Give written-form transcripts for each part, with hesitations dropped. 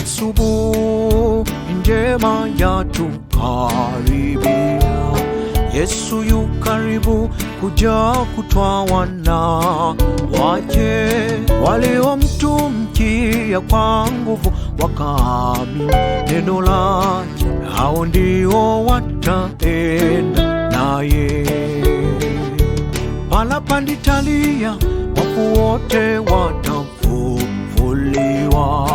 asubuhi njema yatukaribia. Yesu yu karibu kuja kutwaa wana wake. Waliomtumikia kwa nguvu wakaamini neno lake, hao ndio wataenda naye. Palapanditalia wafu wote watafufuliwa,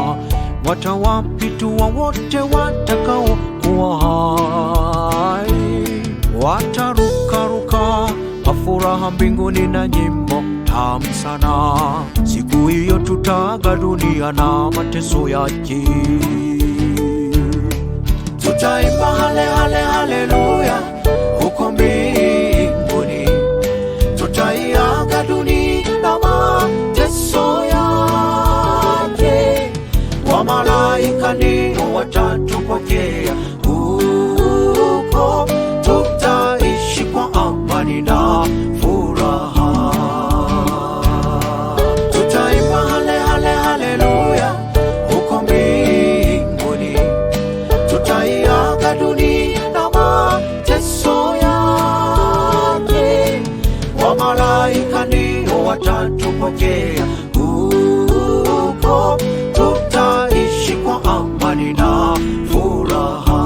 watawapitua wote watakao kuwa hai. Watarukaruka kwa furaha mbinguni na nyimbo tamu sana. Siku hiyo tutaaga dunia na mateso yake. Tutaimba hale hale haleluya huko mbinguni. Tutaiaga dunia na mateso yake. Wamalaika ndio watatupokea huko. Tutaishi kwa amani na furaha. Tutaimba hale hale haleluya huko mbinguni. Tutaiaga dunia na mateso yake. Wamalaika ndio watatupokea huko. Tutaishi kwa amani na furaha.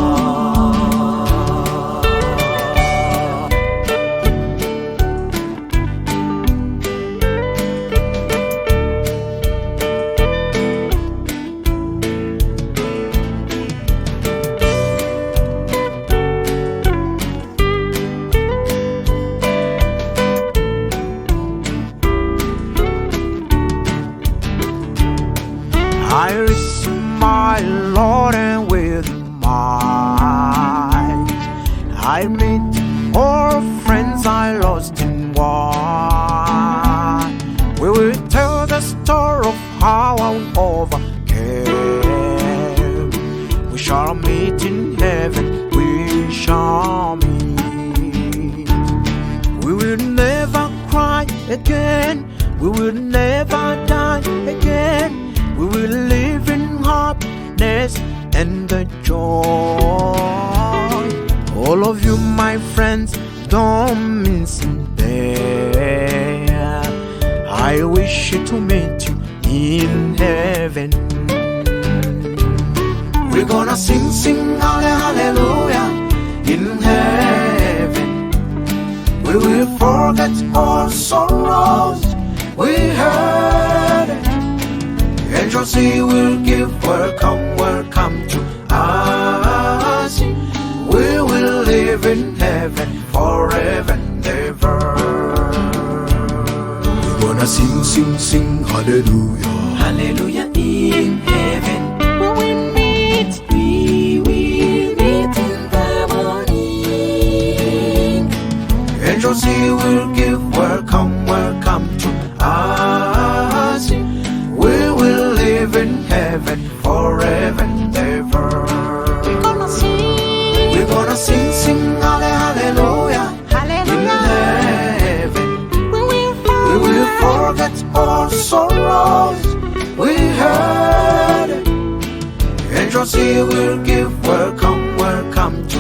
I receive my Lord, and with mine I meet all friends I lost in war. We will tell the story of how I overcame. We shall meet in heaven, we shall meet. We will never cry again, we will never die again. We will live in happiness and the joy. All of you, my friends, don't miss it there. I wish to meet you in heaven. We're gonna sing, sing, hallelujah in heaven. We will forget all sorrows we heard. Angels he will give welcome, welcome to us. We will live in heaven forever and ever. We're gonna sing, sing, sing, hallelujah, hallelujah in heaven. We will meet in the morning. Angels he will give welcome, welcome to us. We will live in heaven forever and ever. We're gonna sing, sing, hallelujah, hallelujah in heaven. We will forget all sorrows we heard. Angels he will give welcome, welcome to